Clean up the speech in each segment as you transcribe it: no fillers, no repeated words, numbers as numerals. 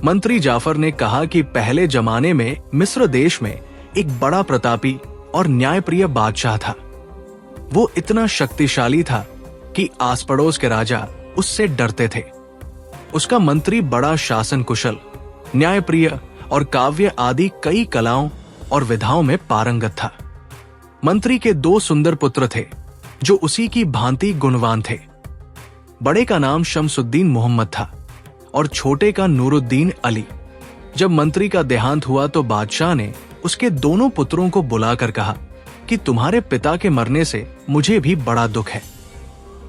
मंत्री जाफर ने कहा कि पहले जमाने में मिस्र देश में एक बड़ा प्रतापी और न्यायप्रिय बादशाह था। वो इतना शक्तिशाली था कि आस पड़ोस के राजा उससे डरते थे। उसका मंत्री बड़ा शासन कुशल, न्यायप्रिय और काव्य आदि कई कलाओं और विधाओं में पारंगत था। मंत्री के 2 सुंदर पुत्र थे जो उसी की भांति गुणवान थे। बड़े का नाम शमसुद्दीन मोहम्मद था और छोटे का नूरुद्दीन अली। जब मंत्री का देहांत हुआ तो बादशाह ने उसके दोनों पुत्रों को बुलाकर कहा कि तुम्हारे पिता के मरने से मुझे भी बड़ा दुख है।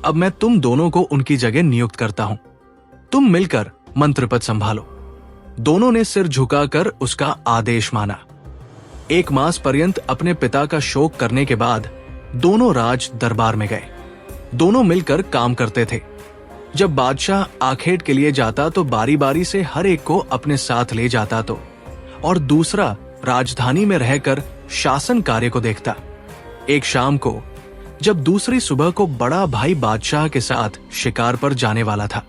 अब मैं तुम दोनों को उनकी जगह नियुक्त करता हूं। तुम मिलकर मंत्रपद संभालो। दोनों ने सिर झुकाकर उसका आदेश माना। 1 मास पर्यंत अपने पिता का शोक करने के बाद दोनों राज दरबार में गए। दोनों मिलकर काम करते थे। जब बादशाह आखेट के लिए जाता तो बारी बारी से हर एक को अपने साथ ले जाता तो और दूसरा राजधानी में रहकर शासन कार्य को देखता। एक शाम को जब दूसरी सुबह को बड़ा भाई बादशाह के साथ शिकार पर जाने वाला था।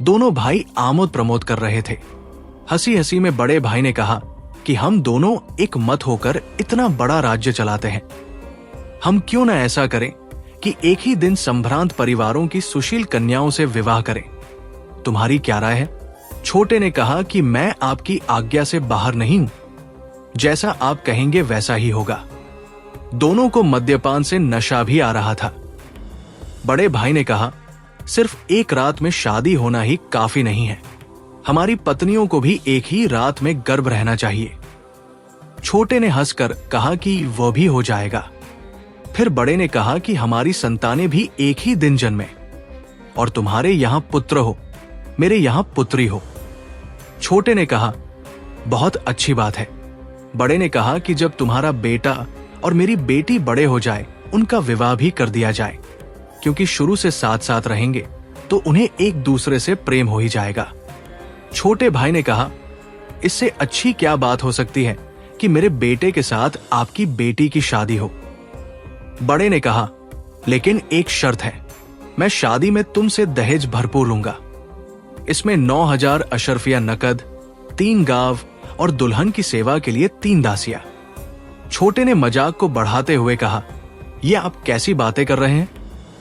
दोनों भाई आमोद प्रमोद कर रहे थे। हंसी हंसी में बड़े भाई ने कहा कि हम दोनों एक मत होकर इतना बड़ा राज्य चलाते हैं। हम क्यों न ऐसा करें कि एक ही दिन संभ्रांत परिवारों की सुशील कन्याओं से विवाह करें। तुम्हारी क्या राय है? छोटे ने कहा कि मैं आपकी आज्ञा से बाहर नहीं हूं। जैसा आप कहेंगे वैसा ही होगा। दोनों को मद्यपान से नशा भी आ रहा था। बड़े भाई ने कहा, सिर्फ एक रात में शादी होना ही काफी नहीं है। हमारी पत्नियों को भी एक ही रात में गर्भ रहना चाहिए। छोटे ने हंसकर कहा कि वह भी हो जाएगा। फिर बड़े ने कहा कि हमारी संतानें भी एक ही दिन जन्मे और तुम्हारे यहां पुत्र हो, मेरे यहां पुत्री हो। छोटे ने कहा, बहुत अच्छी बात है। बड़े ने कहा कि जब तुम्हारा बेटा और मेरी बेटी बड़े हो जाए उनका विवाह भी कर दिया जाए, क्योंकि शुरू से साथ साथ रहेंगे तो उन्हें एक दूसरे से प्रेम हो ही जाएगा। छोटे भाई ने कहा, इससे अच्छी क्या बात हो सकती है कि मेरे बेटे के साथ आपकी बेटी की शादी हो। बड़े ने कहा, लेकिन एक शर्त है, मैं शादी में तुमसे दहेज भरपूर लूंगा। इसमें 9,000 अशरफिया नकद, 3 गाव और दुल्हन की सेवा के लिए 3 दासियां। छोटे ने मजाक को बढ़ाते हुए कहा, यह आप कैसी बातें कर रहे हैं?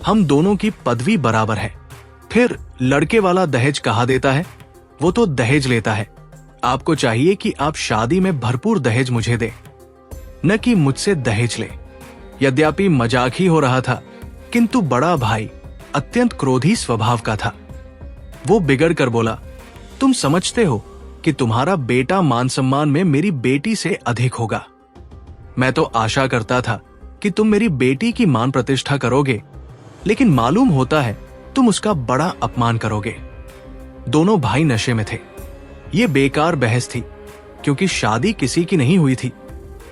हम दोनों की पदवी बराबर है। फिर लड़के वाला दहेज कहाँ देता है? वो तो दहेज लेता है। आपको चाहिए कि आप शादी में भरपूर दहेज मुझे दे, न कि मुझसे दहेज ले। यद्यपि मजाक ही हो रहा था, किंतु बड़ा भाई अत्यंत क्रोधी स्वभाव का था। वो बिगड़ कर बोला, तुम समझते हो कि तुम्हारा बेटा मान सम्मान में मेरी बेटी से अधिक होगा। मैं तो आशा करता था कि तुम मेरी बेटी की मान प्रतिष्ठा करोगे, लेकिन मालूम होता है तुम उसका बड़ा अपमान करोगे। दोनों भाई नशे में थे। ये बेकार बहस थी, क्योंकि शादी किसी की नहीं हुई थी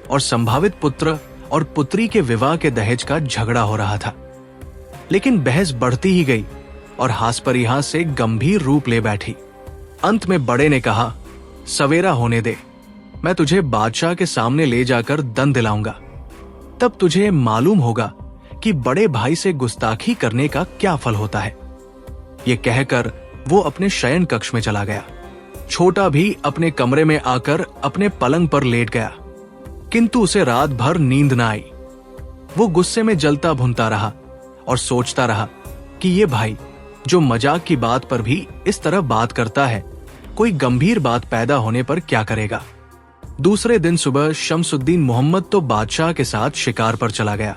और संभावित पुत्र और पुत्री के विवाह के दहेज का झगड़ा हो रहा था। लेकिन बहस बढ़ती ही गई और हास परिहास से गंभीर रूप ले बैठी। अंत में बड़े ने कहा, सवेरा होने दे, मैं तुझे बादशाह के सामने ले जाकर दंड दिलाऊंगा। तब तुझे मालूम होगा कि बड़े भाई से गुस्ताखी करने का क्या फल होता है। ये कहकर वो अपने शयन कक्ष में चला गया। छोटा भी अपने कमरे में आकर अपने पलंग पर लेट गया, किंतु उसे रात भर नींद न आई। वो गुस्से में जलता भुनता रहा और सोचता रहा कि ये भाई जो मजाक की बात पर भी इस तरह बात करता है, कोई गंभीर बात पैदा होने पर क्या करेगा। दूसरे दिन सुबह शमसुद्दीन मोहम्मद तो बादशाह के साथ शिकार पर चला गया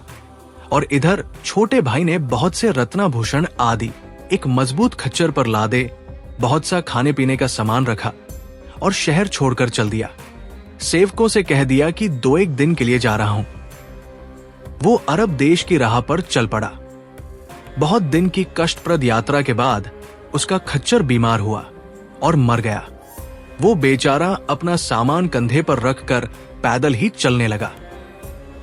और इधर छोटे भाई ने बहुत से रत्नाभूषण आदि एक मजबूत खच्चर पर लादे, बहुत सा खाने पीने का सामान रखा और शहर छोड़कर चल दिया। सेवकों से कह दिया कि 2-1 दिन के लिए जा रहा हूं। वो अरब देश की राह पर चल पड़ा। बहुत दिन की कष्टप्रद यात्रा के बाद उसका खच्चर बीमार हुआ और मर गया। वो बेचारा अपना सामान कंधे पर रखकर पैदल ही चलने लगा।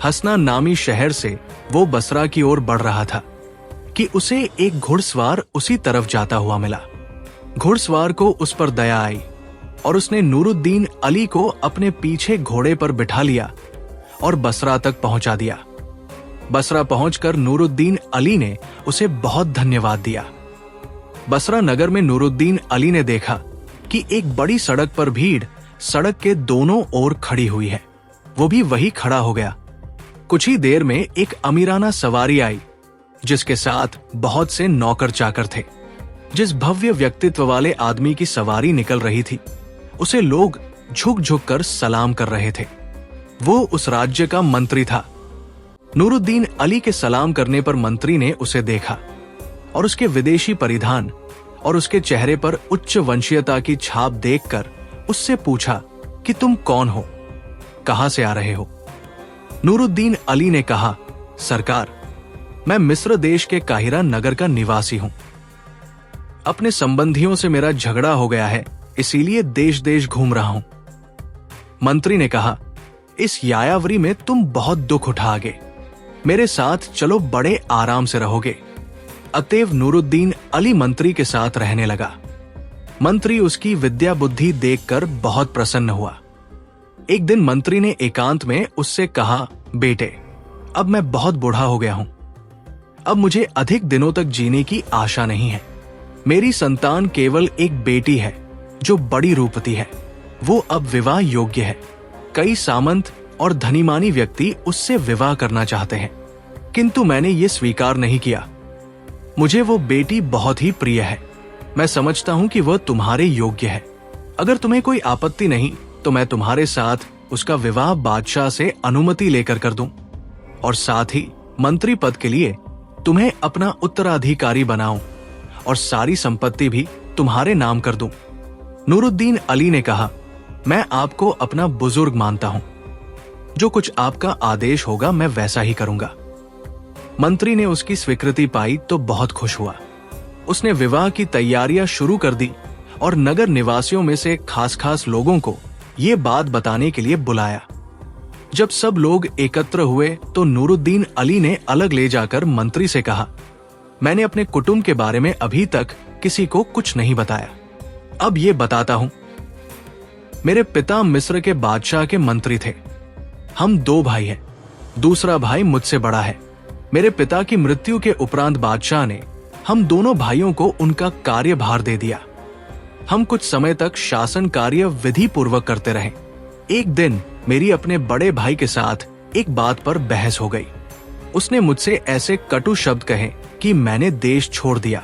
हसना नामी शहर से वो बसरा की ओर बढ़ रहा था कि उसे एक घुड़सवार उसी तरफ जाता हुआ मिला। घुड़सवार को उस पर दया आई और उसने नूरुद्दीन अली को अपने पीछे घोड़े पर बिठा लिया और बसरा तक पहुंचा दिया। बसरा पहुंचकर नूरुद्दीन अली ने उसे बहुत धन्यवाद दिया। बसरा नगर में नूरुद्दीन अली ने देखा कि एक बड़ी सड़क पर भीड़ सड़क के दोनों ओर खड़ी हुई है। वो भी वही खड़ा हो गया। कुछ ही देर में एक अमीराना सवारी आई जिसके साथ बहुत से नौकर चाकर थे। जिस भव्य व्यक्तित्व वाले आदमी की सवारी निकल रही थी उसे लोग झुक झुक कर सलाम कर रहे थे। वो उस राज्य का मंत्री था। नूरुद्दीन अली के सलाम करने पर मंत्री ने उसे देखा और उसके विदेशी परिधान और उसके चेहरे पर उच्च वंशीयता की छाप देखकर उससे पूछा कि तुम कौन हो, कहां से आ रहे हो। नूरुद्दीन अली ने कहा, सरकार, मैं मिस्र देश के काहिरा नगर का निवासी हूं। अपने संबंधियों से मेरा झगड़ा हो गया है, इसीलिए देश देश घूम रहा हूं। मंत्री ने कहा, इस यायावरी में तुम बहुत दुख उठाओगे, मेरे साथ चलो, बड़े आराम से रहोगे। अतएव नूरुद्दीन अली मंत्री के साथ रहने लगा। मंत्री उसकी विद्या बुद्धि देखकर बहुत प्रसन्न हुआ। एक दिन मंत्री ने एकांत में उससे कहा, बेटे, अब मैं बहुत बूढ़ा हो गया हूं। अब मुझे अधिक दिनों तक जीने की आशा नहीं है। मेरी संतान केवल एक बेटी है जो बड़ी रूपवती है। वो अब विवाह योग्य है। कई सामंत और धनीमानी व्यक्ति उससे विवाह करना चाहते हैं, किंतु मैंने ये स्वीकार नहीं किया। मुझे वो बेटी बहुत ही प्रिय है। मैं समझता हूं कि वह तुम्हारे योग्य है। अगर तुम्हें कोई आपत्ति नहीं तो मैं तुम्हारे साथ उसका विवाह बादशाह से अनुमति लेकर कर दूं और साथ ही मंत्री पद के लिए तुम्हें अपना उत्तराधिकारी बनाऊं और सारी संपत्ति भी तुम्हारे नाम कर दूं। नूरुद्दीन अली ने कहा, मैं आपको अपना बुजुर्ग मानता हूं। जो कुछ आपका आदेश होगा मैं वैसा ही करूंगा। मंत्री ने उसकी स्वीकृति पाई तो बहुत खुश हुआ। उसने विवाह की तैयारियां शुरू कर दी और नगर निवासियों में से खास खास लोगों को ये बात बताने के लिए बुलाया। जब सब लोग एकत्र हुए तो नूरुद्दीन अली ने अलग ले जाकर मंत्री से कहा, मैंने अपने कुटुंब के बारे में अभी तक किसी को कुछ नहीं बताया। अब ये बताता हूं। मेरे पिता मिस्र के बादशाह के मंत्री थे। हम 2 भाई हैं। दूसरा भाई मुझसे बड़ा है। मेरे पिता की मृत्यु के उपरांत बादशाह ने हम दोनों भाइयों को उनका कार्यभार दे दिया। हम कुछ समय तक शासन कार्य विधि पूर्वक करते रहे। एक दिन मेरी अपने बड़े भाई के साथ एक बात पर बहस हो गई। उसने मुझसे ऐसे कटु शब्द कहे कि मैंने देश छोड़ दिया।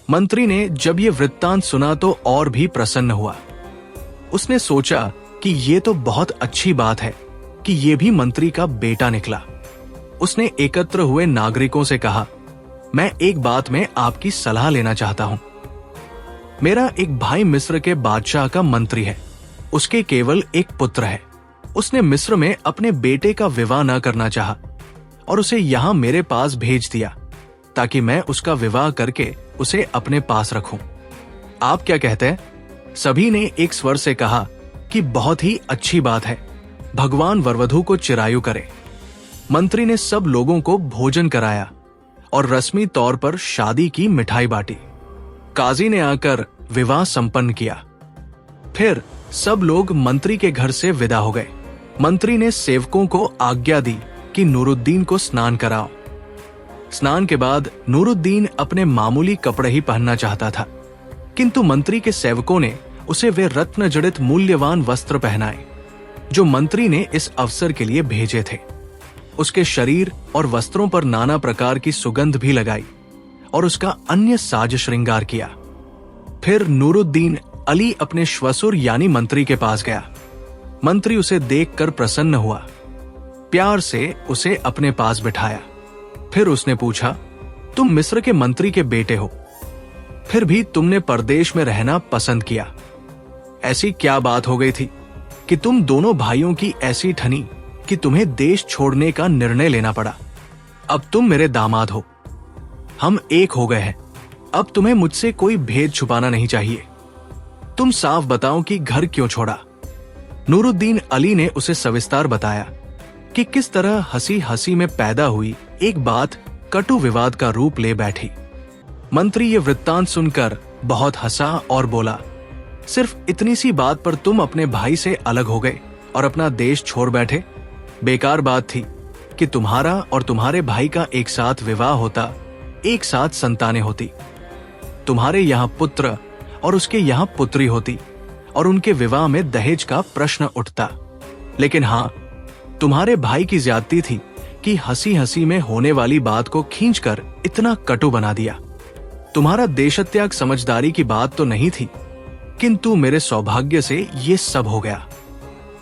मंत्री ने जब ये वृत्तांत सुना तो और भी प्रसन्न हुआ। उसने सोचा कि ये तो बहुत अच्छी बात है कि ये भी मंत्री का बेटा निकला। उसने एकत्र हुए नागरिकों से कहा, मैं एक बात में आपकी सलाह लेना चाहता हूं। मेरा एक भाई मिस्र के बादशाह का मंत्री है। उसके केवल एक पुत्र है। उसने मिस्र में अपने बेटे का विवाह न करना चाहा और उसे यहां मेरे पास भेज दिया ताकि मैं उसका विवाह करके उसे अपने पास रखूं। आप क्या कहते हैं? सभी ने एक स्वर से कहा कि बहुत ही अच्छी बात है, भगवान वरवधू को चिरायु करे। मंत्री ने सब लोगों को भोजन कराया और रस्मी तौर पर शादी की मिठाई बांटी। काजी ने आकर विवाह संपन्न किया। फिर सब लोग मंत्री के घर से विदा हो गए। मंत्री ने सेवकों को आज्ञा दी कि नूरुद्दीन को स्नान कराओ। स्नान के बाद नूरुद्दीन अपने मामूली कपड़े ही पहनना चाहता था, किंतु मंत्री के सेवकों ने उसे वे रत्न जड़ित मूल्यवान वस्त्र पहनाए जो मंत्री ने इस अवसर के लिए भेजे थे। उसके शरीर और वस्त्रों पर नाना प्रकार की सुगंध भी लगाई और उसका अन्य साज श्रृंगार किया। फिर नूरुद्दीन अली अपने श्वसुर यानी मंत्री के पास गया। मंत्री उसे देखकर प्रसन्न हुआ। प्यार से उसे अपने पास बिठाया। फिर उसने पूछा, तुम मिस्र के मंत्री के बेटे हो, फिर भी तुमने परदेश में रहना पसंद किया। ऐसी क्या बात हो गई थी कि तुम दोनों भाइयों की ऐसी ठनी कि तुम्हें देश छोड़ने का निर्णय लेना पड़ा? अब तुम मेरे दामाद हो, हम एक हो गए हैं। अब तुम्हें मुझसे कोई भेद छुपाना नहीं चाहिए। तुम साफ बताओ कि घर क्यों छोड़ा। नूरुद्दीन अली ने उसे सविस्तार बताया कि किस तरह हंसी हंसी में पैदा हुई एक बात कटु विवाद का रूप ले बैठी। मंत्री ये वृत्तांत सुनकर बहुत हंसा और बोला, सिर्फ इतनी सी बात पर तुम अपने भाई से अलग हो गए और अपना देश छोड़ बैठे? बेकार बात थी कि तुम्हारा और तुम्हारे भाई का एक साथ विवाह होता, एक साथ संतानें होती। तुम्हारे यहाँ पुत्र और उसके यहाँ पुत्री होती और उनके विवाह में दहेज का प्रश्न उठता। लेकिन हाँ, तुम्हारे भाई की ज्यादती थी कि हंसी हंसी में होने वाली बात को खींचकर इतना कटु बना दिया। तुम्हारा देशत्याग समझदारी की बात तो नहीं थी, किंतु मेरे सौभाग्य से ये सब हो गया।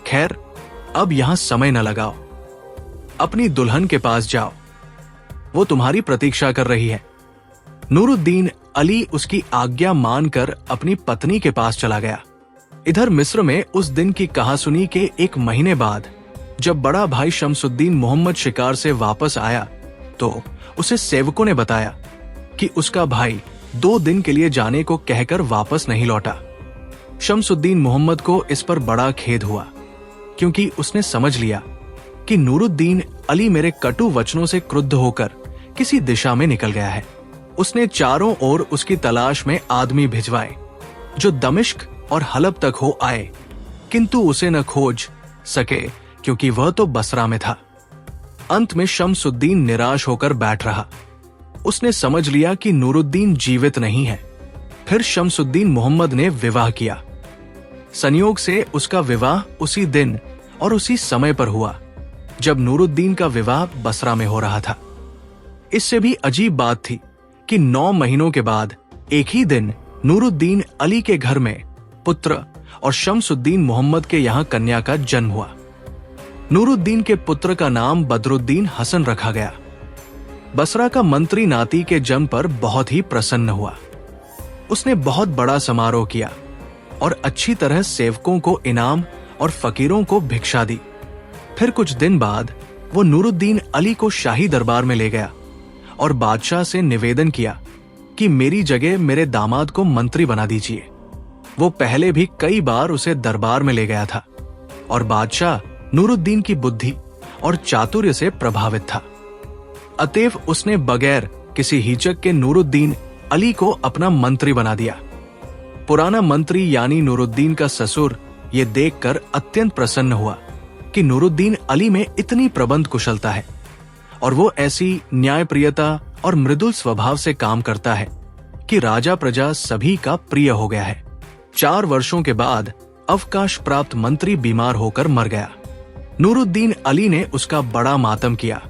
खैर, अब यहां समय न लगाओ, अपनी दुल्हन के पास जाओ, वो तुम्हारी प्रतीक्षा कर रही है। नूरुद्दीन अली उसकी आज्ञा मानकर अपनी पत्नी के पास चला गया। इधर मिस्र में उस दिन की कहासुनी के 1 महीने बाद जब बड़ा भाई शमसुद्दीन मोहम्मद शिकार से वापस आया तो उसे सेवकों ने बताया कि उसका भाई 2 दिन के लिए जाने को कहकर वापस नहीं लौटा। शमसुद्दीन मोहम्मद को इस पर बड़ा खेद हुआ, क्योंकि उसने समझ लिया कि नूरुद्दीन अली मेरे कटु वचनों से क्रुद्ध होकर किसी दिशा में निकल गया है। उसने चारों ओर उसकी तलाश में आदमी भिजवाए जो दमिश्क और हलब तक हो आए, किंतु उसे न खोज सके क्योंकि वह तो बसरा में था। अंत में शमसुद्दीन निराश होकर बैठ रहा। उसने समझ लिया कि नूरुद्दीन जीवित नहीं है। फिर शमसुद्दीन मोहम्मद ने विवाह किया। संयोग से उसका विवाह उसी दिन और उसी समय पर हुआ जब नूरुद्दीन का विवाह बसरा में हो रहा था। इससे भी अजीब बात थी कि 9 महीनों के बाद एक ही दिन नूरुद्दीन अली के घर में पुत्र और शमसुद्दीन मोहम्मद के यहाँ कन्या का जन्म हुआ। नूरुद्दीन के पुत्र का नाम बदरुद्दीन हसन रखा गया। बसरा का मंत्री नाती के जन्म पर बहुत ही प्रसन्न हुआ। उसने बहुत बड़ा समारोह किया और अच्छी तरह सेवकों को इनाम और फकीरों को भिक्षा दी। फिर कुछ दिन बाद वो नूरुद्दीन अली को शाही दरबार में ले गया और बादशाह से निवेदन किया कि मेरी जगह मेरे दामाद को मंत्री बना दीजिए। वो पहले भी कई बार उसे दरबार में ले गया था और बादशाह नूरुद्दीन की बुद्धि और चातुर्य से प्रभावित था। अतएव उसने बगैर किसी हिचक के नूरुद्दीन अली को अपना मंत्री बना दिया। पुराना मंत्री यानी नूरुद्दीन का ससुर ये देखकर अत्यंत प्रसन्न हुआ कि नूरुद्दीन अली में इतनी प्रबंध कुशलता है और वो ऐसी न्यायप्रियता और मृदुल स्वभाव से काम करता है कि राजा प्रजा सभी का प्रिय हो गया है। 4 वर्षों के बाद अवकाश प्राप्त मंत्री बीमार होकर मर गया। नूरुद्दीन अली ने उसका बड़ा मातम किया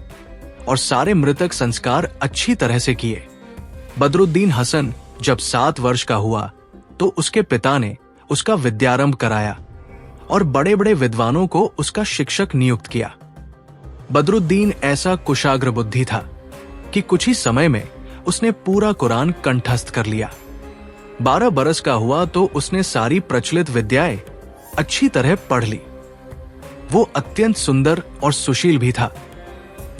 और सारे मृतक संस्कार अच्छी तरह से किए। बदरुद्दीन हसन जब 7 वर्ष का हुआ तो उसके पिता ने उसका विद्यारंभ कराया और बड़े बड़े विद्वानों को उसका शिक्षक नियुक्त किया। बदरुद्दीन ऐसा कुशाग्र बुद्धि था कि कुछ ही समय में उसने पूरा कुरान कंठस्थ कर लिया। 12 बरस का हुआ तो उसने सारी प्रचलित विद्याएं अच्छी तरह पढ़ ली। वो अत्यंत सुंदर और सुशील भी था।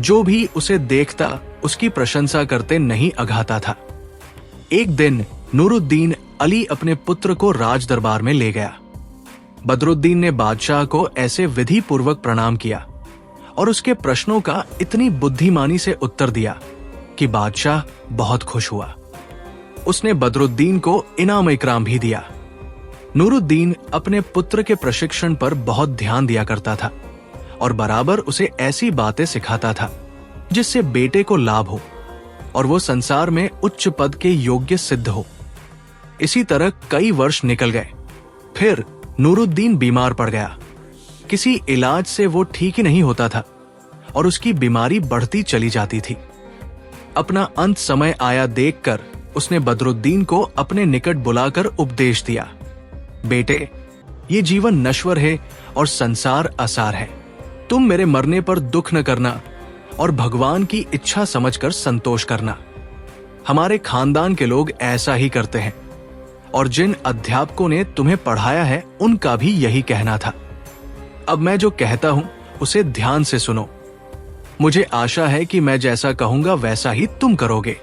जो भी उसे देखता उसकी प्रशंसा करते नहीं अघाता था। एक दिन नूरुद्दीन अली अपने पुत्र को राज दरबार में ले गया। बदरुद्दीन ने बादशाह को ऐसे विधि पूर्वक प्रणाम किया और उसके प्रश्नों का इतनी बुद्धिमानी से उत्तर दिया कि बादशाह बहुत खुश हुआ। उसने बदरुद्दीन को इनाम इकराम भी दिया। नूरुद्दीन अपने पुत्र के प्रशिक्षण पर बहुत ध्यान दिया करता था और बराबर उसे ऐसी बातें सिखाता था जिससे बेटे को लाभ हो और वो संसार में उच्च पद के योग्य सिद्ध हो। इसी तरह कई वर्ष निकल गए। फिर नूरुद्दीन बीमार पड़ गया। किसी इलाज से वो ठीक ही नहीं होता था और उसकी बीमारी बढ़ती चली जाती थी। अपना अंत समय आया देखकर उसने बदरुद्दीन को अपने निकट बुलाकर उपदेश दिया, बेटे, ये जीवन नश्वर है और संसार असार है। तुम मेरे मरने पर दुख न करना और भगवान की इच्छा समझकर संतोष करना। हमारे खानदान के लोग ऐसा ही करते हैं और जिन अध्यापकों ने तुम्हें पढ़ाया है उनका भी यही कहना था। अब मैं जो कहता हूं उसे ध्यान से सुनो। मुझे आशा है कि मैं जैसा कहूंगा वैसा ही तुम करोगे।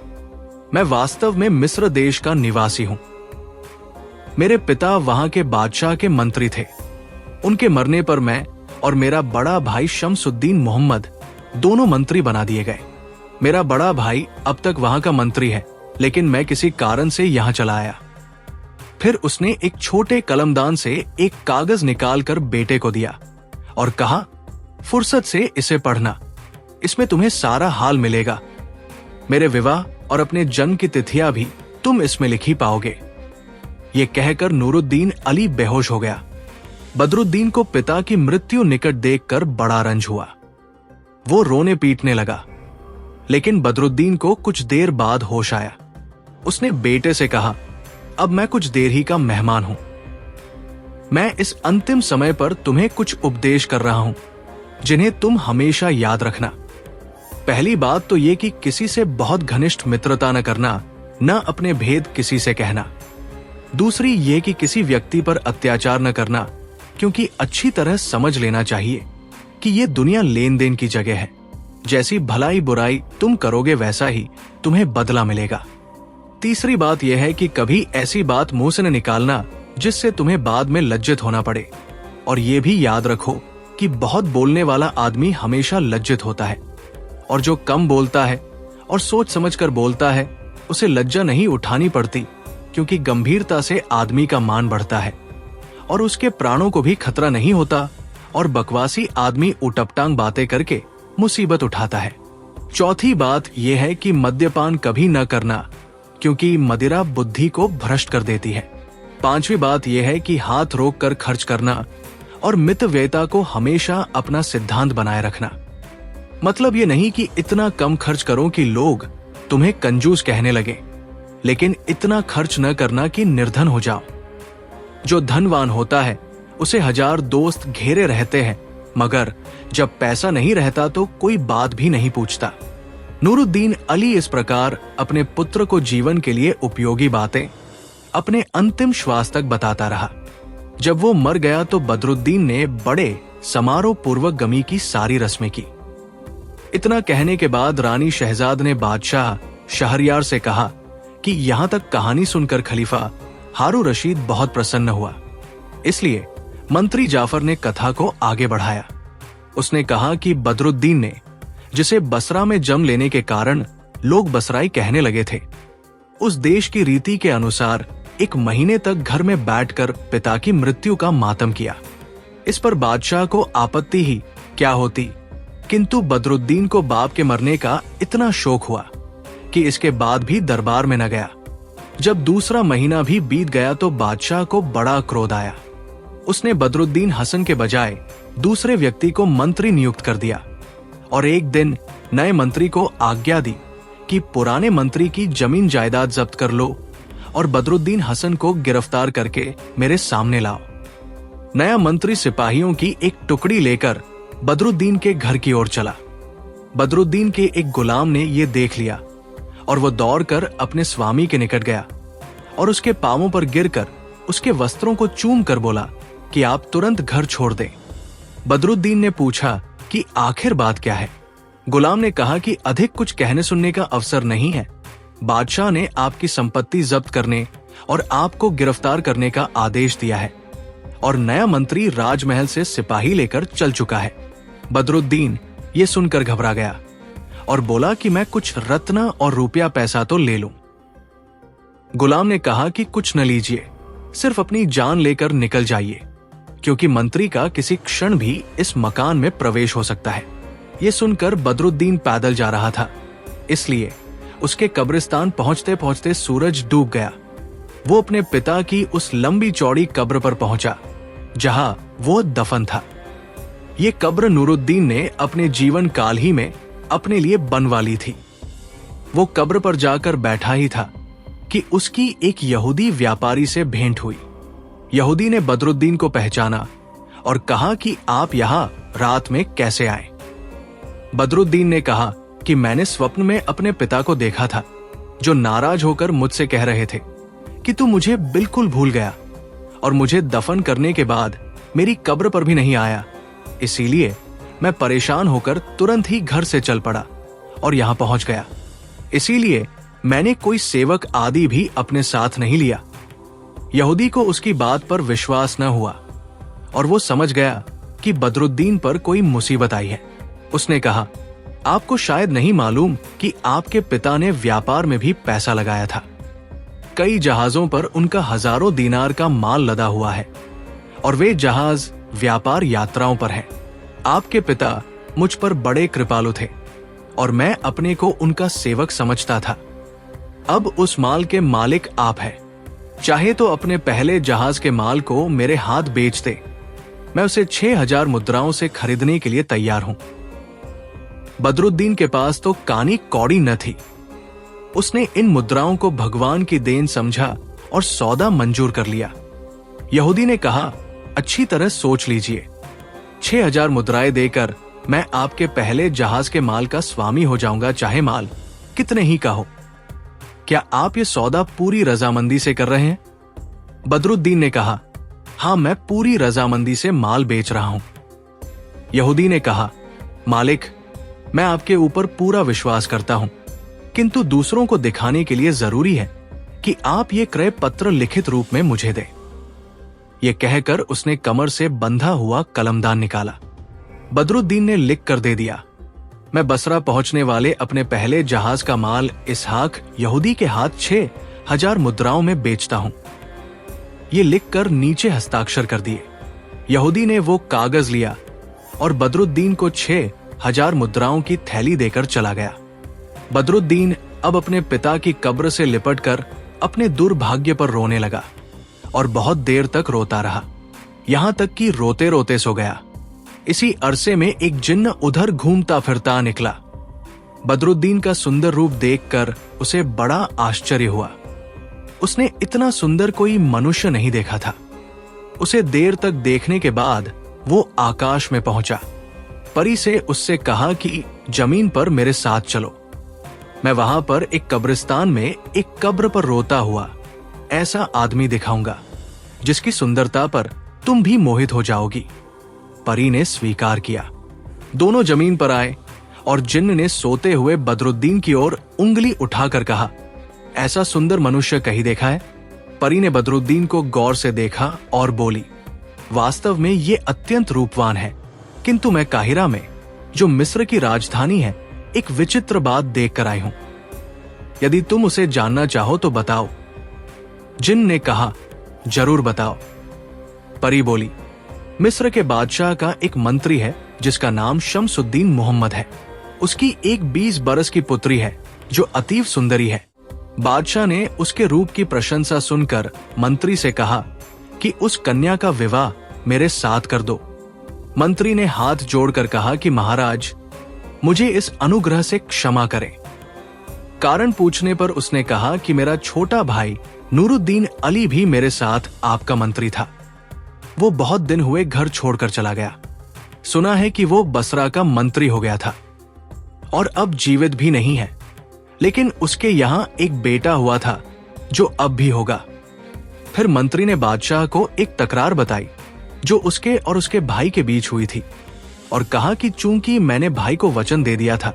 मैं वास्तव में मिस्र देश का निवासी हूं। मेरे पिता वहां के बादशाह के मंत्री थे। उनके मरने पर मैं और मेरा बड़ा भाई शमसुद्दीन मोहम्मद दोनों मंत्री बना दिए गए। मेरा बड़ा भाई अब तक वहां का मंत्री है, लेकिन मैं किसी कारण से यहां चला आया। फिर उसने एक छोटे कलमदान से एक कागज निकालकर बेटे को दिया और कहा, फुर्सत से इसे पढ़ना, इसमें तुम्हें सारा हाल मिलेगा। मेरे विवाह और अपने जन्म की तिथियां भी तुम इसमें लिखी पाओगे। ये कहकर नूरुद्दीन अली बेहोश हो गया। बदरुद्दीन को पिता की मृत्यु निकट देखकर बड़ा रंज हुआ। वो रोने पीटने लगा, लेकिन बदरुद्दीन को कुछ देर बाद होश आया। उसने बेटे से कहा, अब मैं कुछ देर ही का मेहमान हूं। मैं इस अंतिम समय पर तुम्हें कुछ उपदेश कर रहा हूं, जिन्हें तुम हमेशा याद रखना। पहली बात तो ये कि किसी से बहुत घनिष्ठ मित्रता न करना, न अपने भेद किसी से कहना। दूसरी ये कि किसी व्यक्ति पर अत्याचार न करना, क्योंकि अच्छी तरह समझ लेना चाहिए कि ये दुनिया लेन देन की जगह है। जैसी भलाई बुराई तुम करोगे वैसा ही तुम्हें बदला मिलेगा। तीसरी बात यह है कि कभी ऐसी बात मुंह से न निकालना जिससे तुम्हें बाद में लज्जित होना पड़े। और ये भी याद रखो कि बहुत बोलने वाला आदमी हमेशा लज्जित होता है, और जो कम बोलता है और सोच समझकर बोलता है उसे लज्जा नहीं उठानी पड़ती, क्योंकि गंभीरता से आदमी का मान बढ़ता है और उसके प्राणों को भी खतरा नहीं होता, और बकवासी आदमी उटपटांग बातें करके मुसीबत उठाता है। चौथी बात यह है कि मद्यपान कभी न करना, क्योंकि मदिरा बुद्धि को भ्रष्ट कर देती है। पांचवी बात यह है कि हाथ रोक कर खर्च करना और मितव्ययता को हमेशा अपना सिद्धांत बनाए रखना। मतलब ये नहीं कि इतना कम खर्च करो कि लोग तुम्हें कंजूस कहने लगे, लेकिन इतना खर्च न करना कि निर्धन हो जाओ। जो धनवान होता है उसे 1000 दोस्त घेरे रहते हैं, मगर जब पैसा नहीं रहता तो कोई बात भी नहीं पूछता। नूरुद्दीन अली इस प्रकार अपने पुत्र को जीवन के लिए उपयोगी बातें अपने अंतिम श्वास तक बताता रहा। जब वो मर गया तो बदरुद्दीन ने बड़े समारोह पूर्वक गमी की सारी रस्में की। इतना कहने के बाद रानी शहजाद ने बादशाह शहरयार से कहा कि यहां तक कहानी सुनकर खलीफा हारून रशीद बहुत प्रसन्न हुआ। इसलिए मंत्री जाफर ने कथा को आगे बढ़ाया। उसने कहा कि बदरुद्दीन ने, जिसे बसरा में जम लेने के कारण लोग बसराई कहने लगे थे, उस देश की रीति के अनुसार 1 महीने तक घर में बैठकर पिता की मृत्यु का मातम किया। इस पर बादशाह को आपत्ति ही क्या होती, किंतु बदरुद्दीन को बाप के मरने का इतना शोक हुआ कि इसके बाद भी दरबार में न गया। जब दूसरा महीना भी बीत गया तो बादशाह को बड़ा क्रोध आया। उसने बदरुद्दीन हसन के बजाय दूसरे व्यक्ति को मंत्री नियुक्त कर दिया और एक दिन नए मंत्री को आज्ञा दी कि पुराने मंत्री की जमीन जायदाद जब्त कर लो और बदरुद्दीन हसन को गिरफ्तार करके मेरे सामने लाओ। नया मंत्री सिपाहियों की एक टुकड़ी लेकर बदरुद्दीन के घर की ओर चला। बदरुद्दीन के एक गुलाम ने यह देख लिया और वो दौड़कर अपने स्वामी के निकट गया और उसके पांवों पर गिरकर उसके वस्त्रों को चूम कर बोला कि आप तुरंत घर छोड़ दें। बदरुद्दीन ने पूछा कि आखिर बात क्या है। गुलाम ने कहा कि अधिक कुछ कहने सुनने का अवसर नहीं है। बादशाह ने आपकी संपत्ति जब्त करने और आपको गिरफ्तार करने का आदेश दिया है और नया मंत्री राजमहल से सिपाही लेकर चल चुका है। बदरुद्दीन ये सुनकर घबरा गया और बोला कि मैं कुछ रत्न और रुपया पैसा तो ले लूं। गुलाम ने कहा कि कुछ न लीजिए, सिर्फ अपनी जान लेकर निकल जाइए, क्योंकि मंत्री का किसी क्षण भी इस मकान में प्रवेश हो सकता है। ये सुनकर बदरुद्दीन पैदल जा रहा था, इसलिए उसके कब्रिस्तान पहुंचते पहुंचते सूरज डूब गया। वो अपने पिता की उस लंबी चौड़ी कब्र पर पहुंचा जहां वो दफन था। ये कब्र नूरुद्दीन ने अपने जीवन काल ही में अपने लिए बनवा ली थी। वो कब्र पर जाकर बैठा ही था कि उसकी एक यहूदी व्यापारी से भेंट हुई। यहूदी ने बदरुद्दीन को पहचाना और कहा कि आप यहां रात में कैसे आए। बदरुद्दीन ने कहा कि मैंने स्वप्न में अपने पिता को देखा था, जो नाराज होकर मुझसे कह रहे थे कि तू मुझे बिल्कुल भूल गया और मुझे दफन करने के बाद मेरी कब्र पर भी नहीं आया। इसीलिए मैं परेशान होकर तुरंत ही घर से चल पड़ा और यहां पहुंच गया। इसीलिए मैंने कोई सेवक आदि भी अपने साथ नहीं लिया। यहूदी को उसकी बात पर विश्वास न हुआ और वो समझ गया कि बदरुद्दीन पर कोई मुसीबत आई है। उसने कहा, आपको शायद नहीं मालूम कि आपके पिता ने व्यापार में भी पैसा लगाया था। कई जहाजों पर उनका हजारों दीनार का माल लदा हुआ है और वे जहाज व्यापार यात्राओं पर हैं। आपके पिता मुझ पर बड़े कृपालु थे और मैं अपने को उनका सेवक समझता था। अब उस माल के मालिक आप हैं चाहे तो अपने पहले जहाज के माल को मेरे हाथ बेच दे, मैं उसे 6000 मुद्राओं से खरीदने के लिए तैयार हूं। बदरुद्दीन के पास तो कानी कौड़ी न थी। उसने इन मुद्राओं को भगवान की देन समझा और सौदा मंजूर कर लिया। यहूदी ने कहा, अच्छी तरह सोच लीजिए, 6000 मुद्राएं देकर मैं आपके पहले जहाज के माल का स्वामी हो जाऊंगा, चाहे माल कितने ही का हो। क्या आप ये सौदा पूरी रजामंदी से कर रहे हैं? बदरुद्दीन ने कहा, हां, मैं पूरी रजामंदी से माल बेच रहा हूं। यहूदी ने कहा, मालिक, मैं आपके ऊपर पूरा विश्वास करता हूं, किंतु दूसरों को दिखाने के लिए जरूरी है कि आप ये क्रय पत्र लिखित रूप में मुझे दें। यह कहकर उसने कमर से बंधा हुआ कलमदान निकाला। बदरुद्दीन ने लिख कर दे दिया, मैं बसरा पहुंचने वाले अपने पहले जहाज का माल इसहाक यहूदी के हाथ 6000 मुद्राओं में बेचता हूं। ये लिखकर नीचे हस्ताक्षर कर दिए। यहूदी ने वो कागज लिया और बदरुद्दीन को 6000 मुद्राओं की थैली देकर चला गया। बदरुद्दीन अब अपने पिता की कब्र से लिपटकर अपने दुर्भाग्य पर रोने लगा और बहुत देर तक रोता रहा, यहां तक कि रोते रोते सो गया। इसी अरसे में एक जिन्न उधर घूमता फिरता निकला। बदरुद्दीन का सुंदर रूप देखकर उसे बड़ा आश्चर्य हुआ। उसने इतना सुंदर कोई मनुष्य नहीं देखा था। उसे देर तक देखने के बाद वो आकाश में पहुंचा। परी से उससे कहा कि जमीन पर मेरे साथ चलो। मैं वहां पर एक कब्रिस्तान में एक कब्र पर रोता हुआ ऐसा आदमी दिखाऊंगा जिसकी सुंदरता पर तुम भी मोहित हो जाओगी। परी ने स्वीकार किया। दोनों जमीन पर आए और जिन्न ने सोते हुए बदरुद्दीन की ओर उंगली उठाकर कहा, ऐसा सुंदर मनुष्य कहीं देखा है? परी ने बदरुद्दीन को गौर से देखा और बोली, वास्तव में ये अत्यंत रूपवान है, किंतु मैं काहिरा में, जो मिस्र की राजधानी है, एक विचित्र बात देख कर आई हूं। यदि तुम उसे जानना चाहो तो बताओ। जिन्न ने कहा, जरूर बताओ। परी बोली, मिस्र के बादशाह का एक मंत्री है जिसका नाम शमसुद्दीन मोहम्मद है। उसकी एक 20 बरस की पुत्री है जो अतीव सुंदरी है। बादशाह ने उसके रूप की प्रशंसा सुनकर मंत्री से कहा कि उस कन्या का विवाह मेरे साथ कर दो। मंत्री ने हाथ जोड़कर कहा कि महाराज, मुझे इस अनुग्रह से क्षमा करें। कारण पूछने पर उसने कहा कि मेरा छोटा भाई नूरुद्दीन अली भी मेरे साथ आपका मंत्री था। वो बहुत दिन हुए घर छोड़कर चला गया। सुना है कि वो बसरा का मंत्री हो गया था और अब जीवित भी नहीं है, लेकिन उसके यहां एक बेटा हुआ था जो अब भी होगा। फिर मंत्री ने बादशाह को एक तकरार बताई जो उसके और उसके भाई के बीच हुई थी और कहा कि चूंकि मैंने भाई को वचन दे दिया था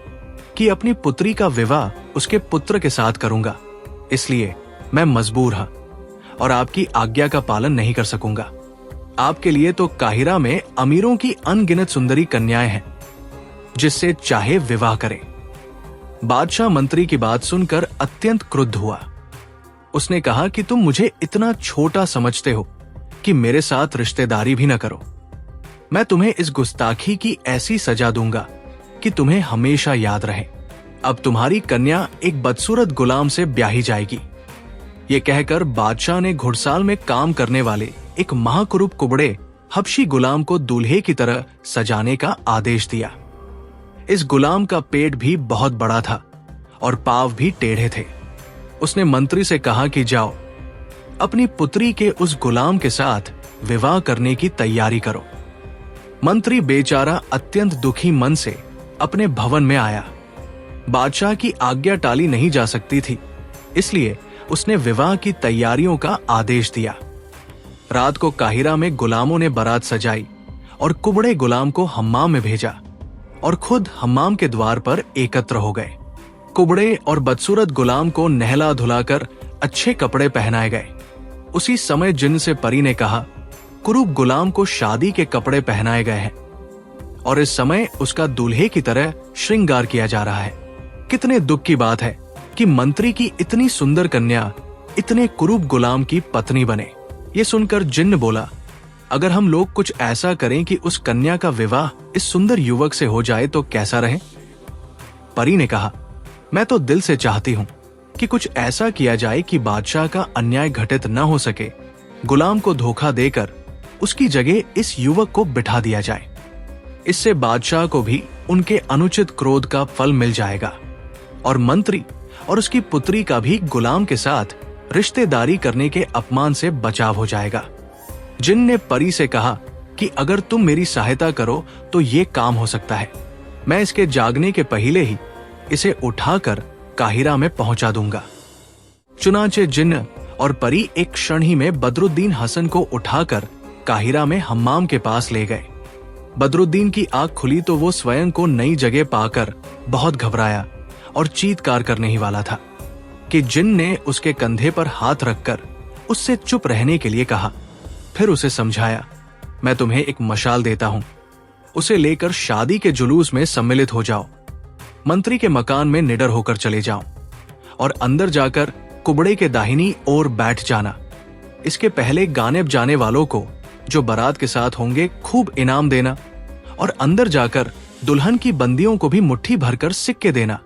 कि अपनी पुत्री का विवाह उसके पुत्र के साथ करूंगा, इसलिए मैं मजबूर हूं और आपकी आज्ञा का पालन नहीं कर सकूंगा। आपके लिए तो काहिरा में अमीरों की अनगिनत सुंदरी कन्याएं हैं, जिससे चाहे विवाह करें। बादशाह मंत्री की बात सुनकर अत्यंत क्रुद्ध हुआ। उसने कहा कि तुम मुझे इतना छोटा समझते हो कि मेरे साथ रिश्तेदारी भी न करो। मैं तुम्हें इस गुस्ताखी की ऐसी सजा दूंगा कि तुम्हें हमेशा याद रहे। अब तुम्हारी कन्या एक बदसूरत गुलाम से ब्याही जाएगी। ये कहकर बादशाह ने घुड़साल में काम करने वाले एक महाकुरूप कुबड़े हबशी गुलाम को दूल्हे की तरह सजाने का आदेश दिया। इस गुलाम का पेट भी बहुत बड़ा था और पांव भी टेढ़े थे। उसने मंत्री से कहा कि जाओ, अपनी पुत्री के उस गुलाम के साथ विवाह करने की तैयारी करो। मंत्री बेचारा अत्यंत दुखी मन से अपने भवन में आया। बादशाह की आज्ञा टाली नहीं जा सकती थी, इसलिए उसने विवाह की तैयारियों का आदेश दिया। रात को काहिरा में गुलामों ने बारात सजाई और कुबड़े गुलाम को हम्माम में भेजा और खुद हम्माम के द्वार पर एकत्र हो गए। कुबड़े और बदसूरत गुलाम को नहला धुलाकर अच्छे कपड़े पहनाए गए। उसी समय जिन्न से परी ने कहा, कुरूप गुलाम को शादी के कपड़े पहनाए गए हैं और इस समय उसका दूल्हे की तरह श्रृंगार किया जा रहा है। कितने दुख की बात है कि मंत्री की इतनी सुंदर कन्या इतने कुरूप गुलाम की पत्नी बने। ये सुनकर जिन्न बोला, अगर हम लोग कुछ ऐसा करें कि उस कन्या का विवाह इस सुंदर युवक से हो जाए तो कैसा रहे? परी ने कहा, मैं तो दिल से चाहती हूं कि कुछ ऐसा किया जाए कि बादशाह का अन्याय घटित न हो सके। गुलाम को धोखा देकर उसकी जगह इस युवक को बिठा दिया जाए। इससे बादशाह को भी उनके अनुचित क्रोध का फल मिल जाएगा और मंत्री और उसकी पुत्री का भी गुलाम के साथ रिश्तेदारी करने के अपमान से बचाव हो जाएगा। जिन ने परी से कहा कि अगर तुम मेरी सहायता करो तो ये काम हो सकता है। मैं इसके जागने के पहले ही इसे उठाकर काहिरा में पहुंचा दूंगा। चुनाचे जिन्न और परी एक क्षण ही में बदरुद्दीन हसन को उठाकर काहिरा में हम्माम के पास ले गए। बदरुद्दीन की आंख खुली तो वो स्वयं को नई जगह पाकर बहुत घबराया और चीत्कार करने ही वाला था कि जिन ने उसके कंधे पर हाथ रखकर उससे चुप रहने के लिए कहा। फिर उसे समझाया, मैं तुम्हें एक मशाल देता हूं, उसे लेकर शादी के जुलूस में सम्मिलित हो जाओ। मंत्री के मकान में निडर होकर चले जाओ और अंदर जाकर कुबड़े के दाहिनी ओर बैठ जाना। इसके पहले गानेब जाने वालों को जो बारात के साथ होंगे खूब इनाम देना और अंदर जाकर दुल्हन की बंदियों को भी मुट्ठी भरकर सिक्के देना।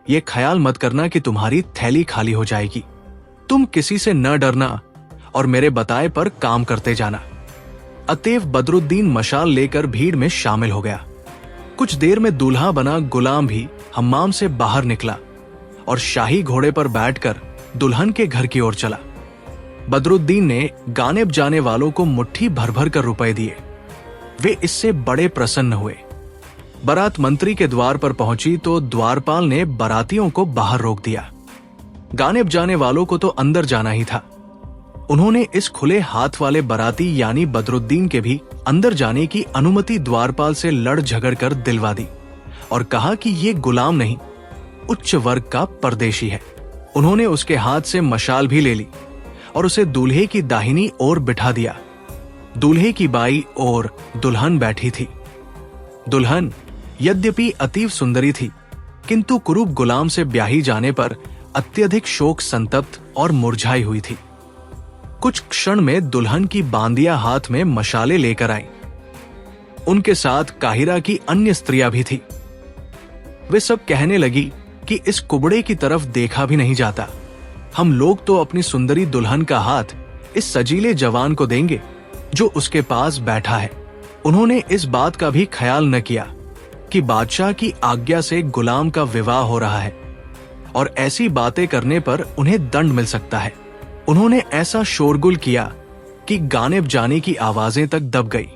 ये ख्याल मत करना कि तुम्हारी थैली खाली हो जाएगी। तुम किसी से न डरना और मेरे बताए पर काम करते जाना। अतएव बदरुद्दीन मशाल लेकर भीड़ में शामिल हो गया। कुछ देर में दूल्हा बना गुलाम भी हम्माम से बाहर निकला और शाही घोड़े पर बैठकर दुल्हन के घर की ओर चला। बदरुद्दीन ने गानेब जाने वालों को मुट्ठी भर भर कर रुपए दिए। वे इससे बड़े प्रसन्न हुए। बारात मंत्री के द्वार पर पहुंची तो द्वारपाल ने बारातियों को बाहर रोक दिया। गानेब जाने वालों को तो अंदर जाना ही था। उन्होंने इस खुले हाथ वाले बाराती यानी बदरुद्दीन के भी अंदर जाने की अनुमति द्वारपाल से लड़ झगड़ कर दिलवा दी और कहा कि ये गुलाम नहीं, उच्च वर्ग का परदेशी है। उन्होंने उसके हाथ से मशाल भी ले ली और उसे दूल्हे की दाहिनी ओर बिठा दिया। दूल्हे की बाई ओर दुल्हन बैठी थी। दुल्हन यद्यपि अतीव सुंदरी थी, किंतु कुरूप गुलाम से ब्याही जाने पर अत्यधिक शोक संतप्त और मुरझाई हुई थी। कुछ क्षण में दुल्हन की बांदिया हाथ में मशाले लेकर आई। उनके साथ काहिरा की अन्य स्त्रियां भी थी। वे सब कहने लगी कि इस कुबड़े की तरफ देखा भी नहीं जाता। हम लोग तो अपनी सुंदरी दुल्हन का हाथ इस सजीले जवान को देंगे जो उसके पास बैठा है। उन्होंने इस बात का भी ख्याल न किया कि बादशाह की आज्ञा से गुलाम का विवाह हो रहा है और ऐसी बातें करने पर उन्हें दंड मिल सकता है। उन्होंने ऐसा शोरगुल किया कि गानेब जाने की आवाजें तक दब गई।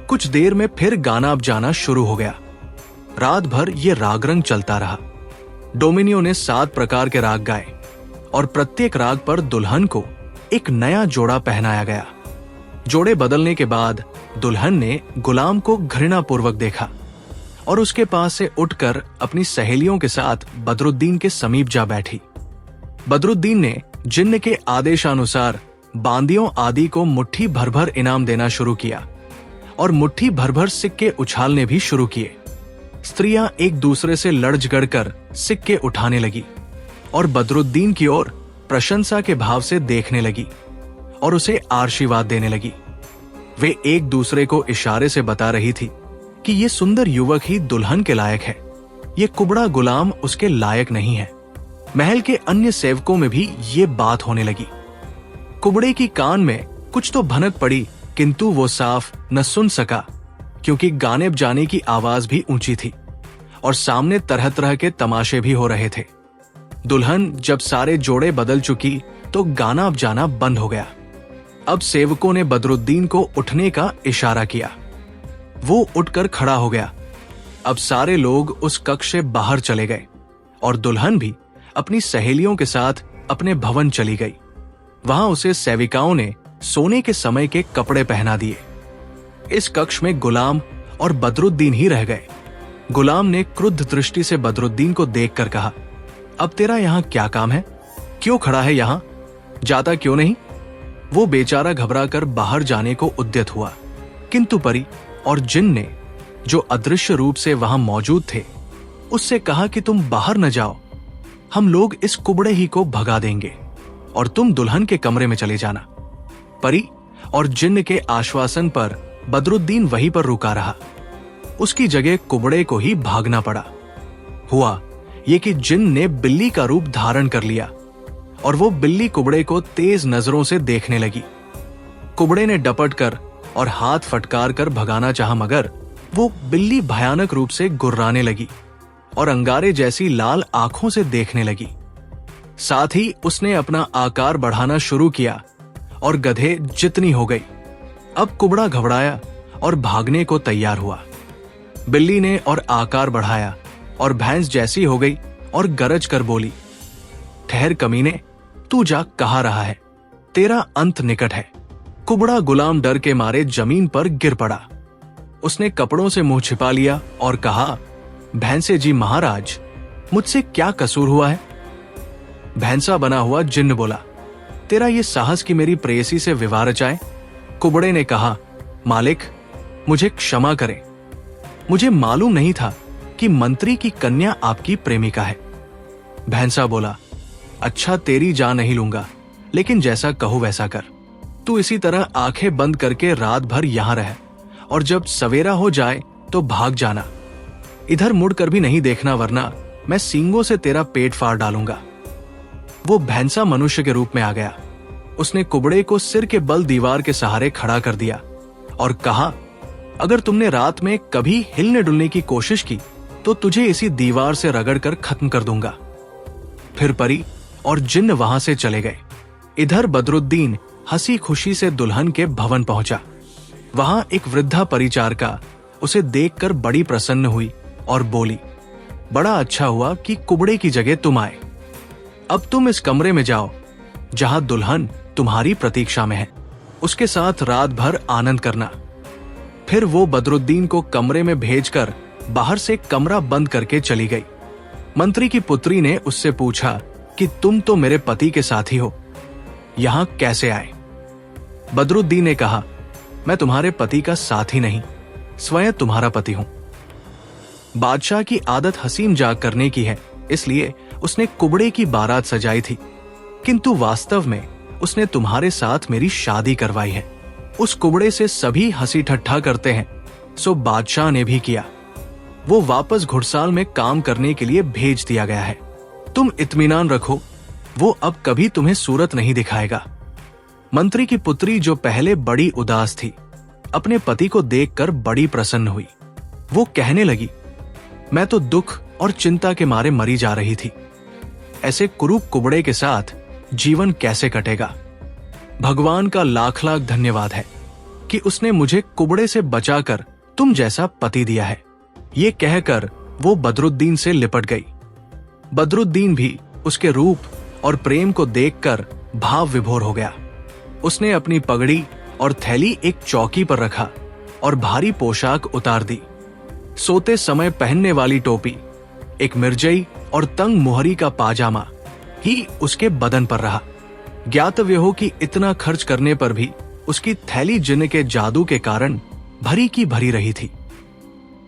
कुछ देर में फिर गाना अब जाना शुरू हो गया। रात भर ये राग रंग चलता रहा। डोमिनियो ने 7 प्रकार के राग गाए और प्रत्येक राग पर दुल्हन को एक नया जोड़ा पहनाया गया। जोड़े बदलने के बाद दुल्हन ने गुलाम को घृणापूर्वक देखा और उसके पास से उठकर अपनी सहेलियों के साथ बदरुद्दीन के समीप जा बैठी। बदरुद्दीन ने जिन्न के आदेशानुसार बांदियों आदि को मुट्ठी भर भर इनाम देना शुरू किया और मुट्ठी भर भर सिक्के उछालने भी शुरू किए। स्त्रियां एक दूसरे से लड़ झगड़ कर सिक्के उठाने लगी और बदरुद्दीन की ओर प्रशंसा के भाव से देखने लगी और उसे आशीर्वाद देने लगी। वे एक दूसरे को इशारे से बता रही थी कि ये सुंदर युवक ही दुल्हन के लायक है, ये कुबड़ा गुलाम उसके लायक नहीं है। महल के अन्य सेवकों में भी ये बात होने लगी। कुबड़े की कान में कुछ तो भनक पड़ी, किंतु वो साफ न सुन सका क्योंकि गानेब जाने की आवाज भी ऊंची थी और सामने तरह तरह के तमाशे भी हो रहे थे। दुल्हन जब सारे जोड़े बदल चुकी तो गाना अब जाना बंद हो गया। अब सेवकों ने बदरुद्दीन को उठने का इशारा किया। वो उठकर खड़ा हो गया। अब सारे लोग उस कक्ष से बाहर चले गए और दुल्हन भी अपनी सहेलियों के साथ अपने भवन चली गई। वहां उसे सेविकाओं ने सोने के समय के कपड़े पहना दिए। इस कक्ष में गुलाम और बदरुद्दीन ही रह गए। गुलाम ने क्रुद्ध दृष्टि से बदरुद्दीन को देखकर कहा, अब तेरा यहाँ क्या काम है? क्यों खड़ा है यहाँ? जाता क्यों नहीं? वो बेचारा घबराकर बाहर जाने को उद्यत हुआ, किंतु परी और जिन ने, जो अदृश्य रूप से वहां मौजूद थे, उससे कहा कि तुम बाहर न जाओ, हम लोग इस कुबड़े ही को भगा देंगे और तुम दुल्हन के कमरे में चले जाना। परी और जिन्न के आश्वासन पर बदरुद्दीन वहीं पर रुका रहा। उसकी जगह कुबड़े को ही भागना पड़ा। हुआ ये कि जिन्न ने बिल्ली का रूप धारण कर लिया और वो बिल्ली कुबड़े को तेज नजरों से देखने लगी। कुबड़े ने डपट कर और हाथ फटकार कर भगाना चाहा, मगर वो बिल्ली भयानक रूप से गुर्राने लगी और अंगारे जैसी लाल आंखों से देखने लगी। साथ ही उसने अपना आकार बढ़ाना शुरू किया और गधे जितनी हो गई। अब कुबड़ा घबराया और भागने को तैयार हुआ। बिल्ली ने और आकार बढ़ाया और भैंस जैसी हो गई और गरज कर बोली, ठहर कमीने, तू जा कहाँ रहा है, तेरा अंत निकट है। कुबड़ा गुलाम डर के मारे जमीन पर गिर पड़ा। उसने कपड़ों से मुंह छिपा लिया और कहा, भैंसे जी महाराज, मुझसे क्या कसूर हुआ है? भैंसा बना हुआ जिन्न बोला, तेरा ये साहस कि मेरी प्रेयसी से विवाह रचाए? कुबड़े ने कहा, मालिक, मुझे क्षमा करें, मुझे मालूम नहीं था कि मंत्री की कन्या आपकी प्रेमिका है। भैंसा बोला, अच्छा, तेरी जान नहीं लूंगा, लेकिन जैसा कहो वैसा कर। तू इसी तरह आंखें बंद करके रात भर यहां रह और जब सवेरा हो जाए तो भाग जाना। इधर मुड़कर भी नहीं देखना, वरना मैं सींगों से तेरा पेट फाड़ डालूंगा। वो भैंसा मनुष्य के रूप में आ गया। उसने कुबड़े को सिर के बल दीवार के सहारे खड़ा कर दिया और कहा, अगर तुमने रात में कभी हिलने डुलने की कोशिश की तो तुझे इसी दीवार से रगड़ कर खत्म कर दूंगा। फिर परी और जिन्न वहां से चले गए। इधर बदरुद्दीन हंसी खुशी से दुल्हन के भवन पहुंचा। वहां एक वृद्धा परिचारिका उसे देखकर बड़ी प्रसन्न हुई और बोली, बड़ा अच्छा हुआ कि कुबड़े की जगह तुम आए। अब तुम इस कमरे में जाओ जहां दुल्हन तुम्हारी प्रतीक्षा में है। उसके साथ रात भर आनंद करना। फिर वो बदरुद्दीन को कमरे में भेजकर बाहर से कमरा बंद करके चली गई। मंत्री की पुत्री ने उससे पूछा कि तुम तो मेरे पति के साथी हो, यहां कैसे आए? बदरुद्दीन ने कहा, मैं तुम्हारे पति का साथी नहीं, स्वयं तुम्हारा पति हूं। बादशाह की आदत हंसी मजाक करने की है, इसलिए उसने कुबड़े की बारात सजाई थी, किंतु वास्तव में उसने तुम्हारे साथ मेरी शादी करवाई है। उस कुबड़े से सभी हंसी ठट्ठा करते हैं, सो बादशाह ने भी किया। वो वापस घुड़साल में काम करने के लिए भेज दिया गया है। तुम इत्मीनान रखो, वो अब कभी तुम्हें सूरत नहीं दिखाएगा। मंत्री की पुत्री, जो पहले बड़ी उदास थी, अपने पति को देखकर बड़ी प्रसन्न हुई। वो कहने लगी, मैं तो दुख और चिंता के मारे मरी जा रही थी। ऐसे कुरूप कुबड़े के साथ जीवन कैसे कटेगा? भगवान का लाख लाख धन्यवाद है कि उसने मुझे कुबड़े से बचाकर तुम जैसा पति दिया है। ये कहकर वो बदरुद्दीन से लिपट गई। बदरुद्दीन भी उसके रूप और प्रेम को देखकर भाव विभोर हो गया। उसने अपनी पगड़ी और थैली एक चौकी पर रखा और भारी पोशाक उतार दी। सोते समय पहनने वाली टोपी, एक मिर्जई और तंग मोहरी का पाजामा ही उसके बदन पर रहा। ज्ञातव्य हो कि इतना खर्च करने पर भी उसकी थैली जिन्न के जादू के कारण भरी की भरी रही थी।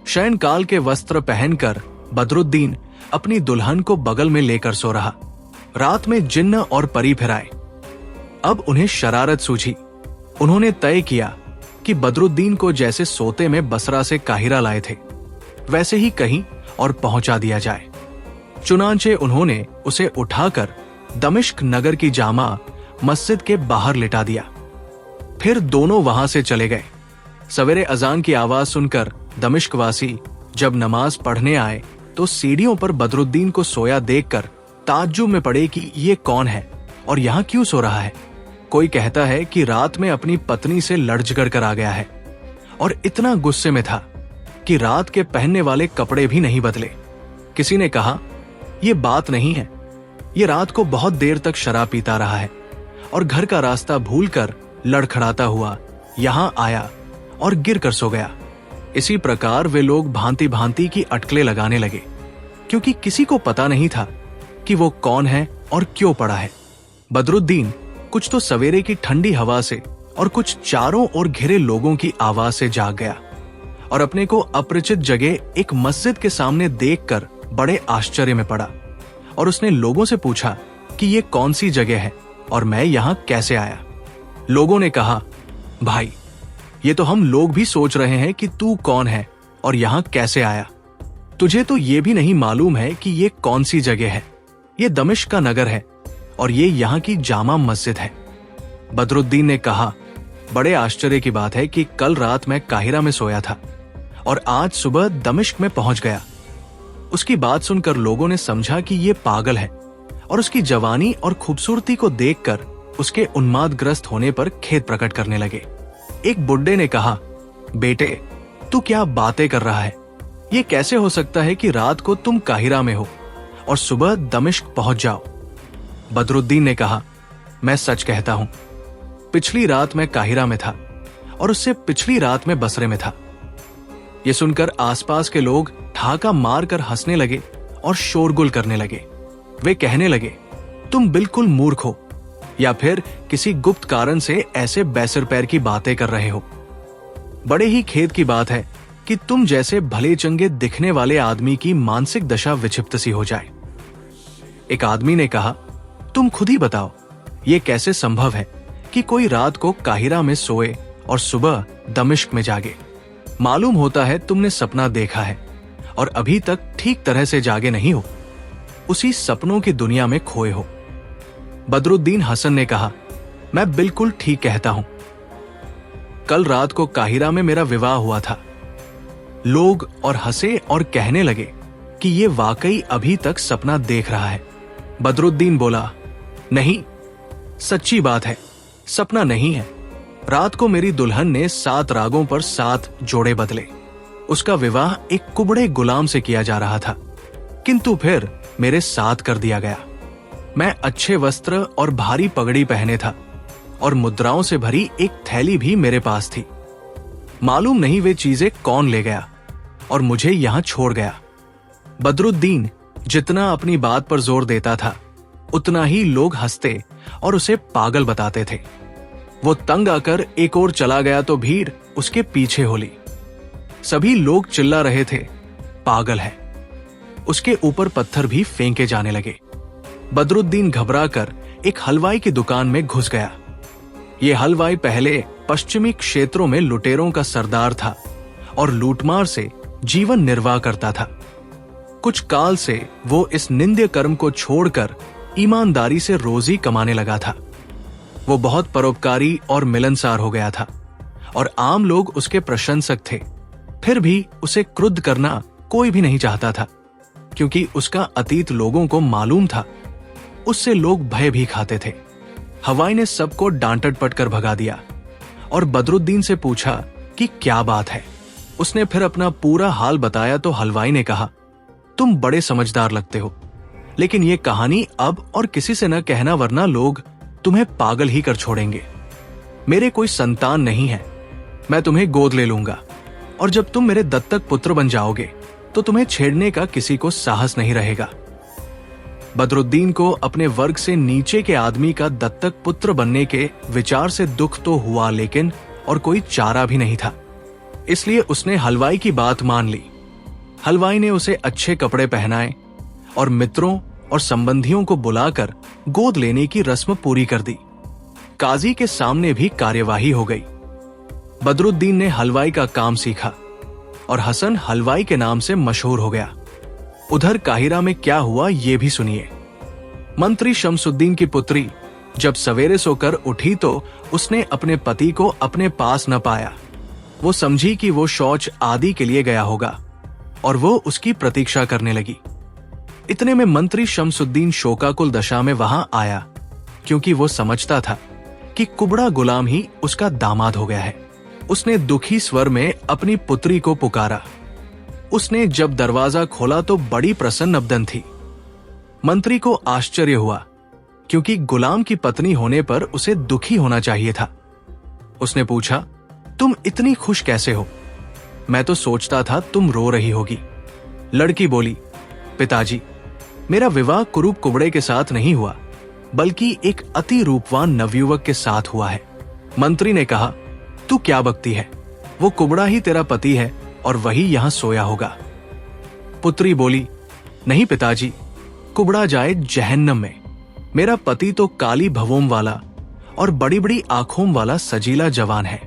शयन काल के वस्त्र पहनकर बदरुद्दीन अपनी दुल्हन को बगल में लेकर सो रहा। रात में जिन्न और परी फिर आए। अब उन्हें शरारत सूझी। उन्होंने तय किया कि बदरुद्दीन को जैसे सोते में बसरा से काहिरा लाए थे, वैसे ही कहीं और पहुंचा दिया जाए। चुनांचे उन्होंने उसे उठाकर दमिश्क नगर की जामा मस्जिद के बाहर लिटा दिया। फिर दोनों वहां से चले गए। सवेरे अजान की आवाज सुनकर दमिश्कवासी जब नमाज पढ़ने आए तो सीढ़ियों पर बदरुद्दीन को सोया देखकर ताज्जुब में पड़े कि ये कौन है और यहाँ क्यों सो रहा है। कोई कहता है कि रात में अपनी पत्नी से लड़ झगड़ कर आ गया है और इतना गुस्से में था कि रात के पहनने वाले कपड़े भी नहीं बदले। किसी ने कहा, ये बात नहीं है, ये रात को बहुत देर तक शराब पीता रहा है और घर का रास्ता भूलकर लड़खड़ाता हुआ यहाँ आया और गिर कर सो गया। इसी प्रकार वे लोग भांति भांति की अटकलें लगाने लगे, क्योंकि किसी को पता नहीं था कि वो कौन है और क्यों पड़ा है। बदरुद्दीन कुछ तो सवेरे की ठंडी हवा से और कुछ चारों ओर घिरे लोगों की आवाज से जाग गया और अपने को अपरिचित जगह एक मस्जिद के सामने देखकर बड़े आश्चर्य में पड़ा और उसने लोगों से पूछा कि ये कौन सी जगह है और मैं यहाँ कैसे आया। लोगों ने कहा, भाई, ये तो हम लोग भी सोच रहे हैं कि तू कौन है और यहाँ कैसे आया। तुझे तो ये भी नहीं मालूम है कि ये कौन सी जगह है। ये दमिश्क का नगर है और ये यहाँ की जामा मस्जिद है। बदरुद्दीन ने कहा, बड़े आश्चर्य की बात है कि कल रात मैं काहिरा में सोया था और आज सुबह दमिश्क में पहुंच गया। उसकी बात सुनकर लोगों ने समझा कि ये पागल है और उसकी जवानी और खूबसूरती को देखकर उसके उन्मादग्रस्त होने पर खेद प्रकट करने लगे। एक बुड्ढे ने कहा, बेटे, तू क्या बातें कर रहा है? ये कैसे हो सकता है कि रात को तुम काहिरा में हो और सुबह दमिश्क पहुंच जाओ? बदरुद्दीन ने कहा, मैं सच कहता हूं। पिछली रात मैं काहिरा में था और उससे पिछली रात में बसरे में था। ये सुनकर आसपास के लोग ठाका मारकर हंसने लगे और शोरगुल करने लगे। वे कहने लगे, तुम बिल्कुल मूर्ख हो या फिर किसी गुप्त कारण से ऐसे बैसर पैर की बातें कर रहे हो। बड़े ही खेद की बात है कि तुम जैसे भले चंगे दिखने वाले आदमी की मानसिक दशा विक्षिप्त सी हो जाए। एक आदमी ने कहा, तुम खुद ही बताओ, ये कैसे संभव है कि कोई रात को काहिरा में सोए और सुबह दमिश्क में जागे? मालूम होता है तुमने सपना देखा है और अभी तक ठीक तरह से जागे नहीं हो, उसी सपनों की दुनिया में खोए हो। बदरुद्दीन हसन ने कहा, मैं बिल्कुल ठीक कहता हूं। कल रात को काहिरा में मेरा विवाह हुआ था। लोग और हंसे और कहने लगे कि ये वाकई अभी तक सपना देख रहा है। बदरुद्दीन बोला, नहीं, सच्ची बात है, सपना नहीं है। रात को मेरी दुल्हन ने 7 रागों पर 7 जोड़े बदले। उसका विवाह एक कुबड़े गुलाम से किया जा रहा था, किंतु फिर मेरे साथ कर दिया गया। मैं अच्छे वस्त्र और भारी पगड़ी पहने था और मुद्राओं से भरी एक थैली भी मेरे पास थी। मालूम नहीं वे चीजें कौन ले गया और मुझे यहां छोड़ गया। बदरुद्दीन जितना अपनी बात पर जोर देता था, उतना ही लोग हंसते और उसे पागल बताते थे। वो तंग आकर एक ओर चला गया तो भीड़ उसके पीछे हो ली। सभी लोग चिल्ला रहे थे, पागल है। उसके ऊपर पत्थर भी फेंके जाने लगे। बदरुद्दीन घबराकर एक हलवाई की दुकान में घुस गया। ये हलवाई पहले पश्चिमी क्षेत्रों में लुटेरों का सरदार था और लूटमार से जीवन निर्वाह करता था। कुछ काल से वो इस निंद्य कर्म को छोड़कर ईमानदारी से रोजी कमाने लगा था। वो बहुत परोपकारी और मिलनसार हो गया था और आम लोग उसके प्रशंसक थे। फिर भी उसे क्रुद्ध करना कोई भी नहीं चाहता था, क्योंकि उसका अतीत लोगों को मालूम था। उससे लोग भय भी खाते थे। हवाई ने सबको डांटट पट कर भगा दिया और बदरुद्दीन से पूछा कि क्या बात है। उसने फिर अपना पूरा हाल बताया तो हलवाई ने कहा, तुम बड़े समझदार लगते हो, लेकिन ये कहानी अब और किसी से न कहना, वरना लोग तुम्हें पागल ही कर छोड़ेंगे। मेरे कोई संतान नहीं है। मैं तुम्हें गोद ले लूंगा और जब तुम मेरे दत्तक पुत्र बन जाओगे तो तुम्हें छेड़ने का किसी को साहस नहीं रहेगा। बदरुद्दीन को अपने वर्ग से नीचे के आदमी का दत्तक पुत्र बनने के विचार से दुख तो हुआ, लेकिन और कोई चारा भी नहीं था। इसलिए उसने हलवाई की बात मान ली। हलवाई ने उसे अच्छे कपड़े पहनाए और मित्रों और संबंधियों को बुलाकर गोद लेने की रस्म पूरी कर दी। काजी के सामने भी कार्यवाही हो गई। बदरुद्दीन ने हलवाई का काम सीखा और हसन हलवाई के नाम से मशहूर हो गया। उधर काहिरा में क्या हुआ ये भी सुनिए। मंत्री शमसुद्दीन की पुत्री जब सवेरे सोकर उठी तो उसने अपने पति को अपने पास न पाया। वो समझी कि वो शौच आदि के लिए गया होगा और वो उसकी प्रतीक्षा करने लगी। इतने में मंत्री शमसुद्दीन शोकाकुल दशा में वहां आया, क्योंकि वो समझता था कि कुबड़ा गुलाम ही उसका दामाद हो गया है। उसने दुखी स्वर में अपनी पुत्री को पुकारा। उसने जब दरवाजा खोला तो बड़ी प्रसन्न अबदन थी। मंत्री को आश्चर्य हुआ, क्योंकि गुलाम की पत्नी होने पर उसे दुखी होना चाहिए था। उसने पूछा, तुम इतनी खुश कैसे हो? मैं तो सोचता था तुम रो रही होगी। लड़की बोली, पिताजी, मेरा विवाह कुरूप कुबड़े के साथ नहीं हुआ, बल्कि एक अति रूपवान नवयुवक के साथ हुआ है। मंत्री ने कहा, तू क्या बकती है? वो कुबड़ा ही तेरा पति है और वही यहां सोया होगा। पुत्री बोली, नहीं पिताजी, कुबड़ा जाए जहन्नम में। मेरा पति तो काली भवों वाला और बड़ी बड़ी आंखों वाला सजीला जवान है।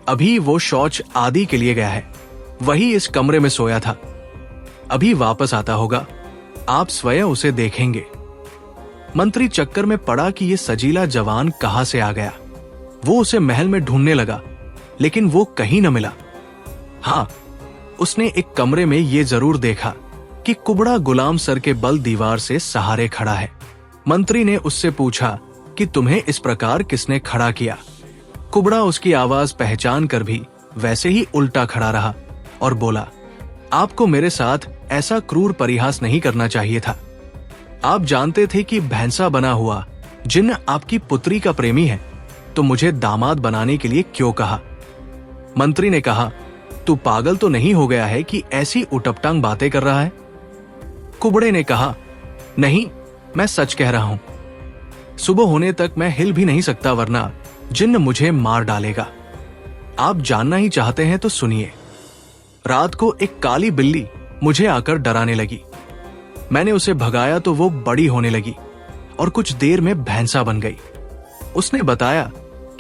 अभी वो शौच आदि के लिए गया है, वही इस कमरे में सोया था। अभी वापस आता होगा, आप स्वयं उसे देखेंगे। मंत्री चक्कर में पड़ा कि ये सजीला जवान कहां से आ गया। वो उसे महल में ढूंढने लगा, लेकिन वो कहीं न मिला। हाँ, उसने एक कमरे में ये जरूर देखा कि कुबड़ा गुलाम सर के बल दीवार से सहारे खड़ा है। मंत्री ने उससे पूछा कि तुम्हें इस प्रकार किसने खड़ा किया। कुबड़ा उसकी आवाज पहचान कर भी वैसे ही उल्टा खड़ा रहा और बोला, आपको मेरे साथ ऐसा क्रूर परिहास नहीं करना चाहिए था। आप जानते थे कि भैंसा बना हुआ जिन्न आपकी पुत्री का प्रेमी है, तो मुझे दामाद बनाने के लिए क्यों कहा? मंत्री ने कहा, तू पागल तो नहीं हो गया है कि ऐसी उटपटांग बातें कर रहा है? कुबड़े ने कहा, नहीं, मैं सच कह रहा हूं। सुबह होने तक मैं हिल भी नहीं सकता, वरना जिन्न मुझे मार डालेगा। आप जानना ही चाहते हैं तो सुनिए। रात को एक काली बिल्ली मुझे आकर डराने लगी। मैंने उसे भगाया तो वो बड़ी होने लगी और कुछ देर में भैंसा बन गई। उसने बताया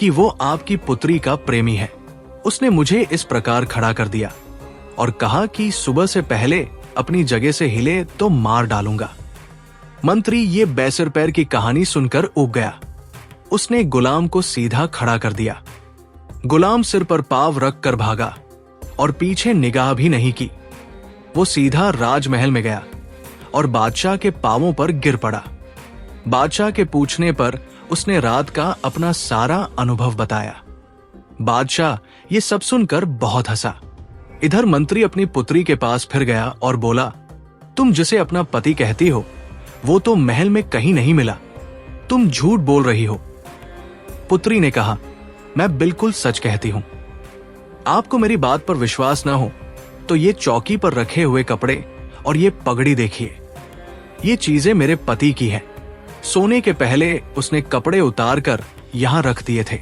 कि वो आपकी पुत्री का प्रेमी है। उसने मुझे इस प्रकार खड़ा कर दिया और कहा कि सुबह से पहले अपनी जगह से हिले तो मार डालूंगा। मंत्री ये बैसर पैर की कहानी सुनकर ऊब गया। उसने गुलाम को सीधा खड़ा कर दिया। गुलाम सिर पर पाव रख कर भागा और पीछे निगाह भी नहीं की। वो सीधा राजमहल में गया और बादशाह के पांवों पर गिर पड़ा। बादशाह के पूछने पर उसने रात का अपना सारा अनुभव बताया। बादशाह ये सब सुनकर बहुत हंसा। इधर मंत्री अपनी पुत्री के पास फिर गया और बोला, तुम जिसे अपना पति कहती हो वो तो महल में कहीं नहीं मिला, तुम झूठ बोल रही हो। पुत्री ने कहा, मैं बिल्कुल सच कहती हूं। आपको मेरी बात पर विश्वास ना हो तो ये चौकी पर रखे हुए कपड़े और ये पगड़ी देखिए। ये चीजें मेरे पति की हैं। सोने के पहले उसने कपड़े उतार कर यहां रख दिए थे।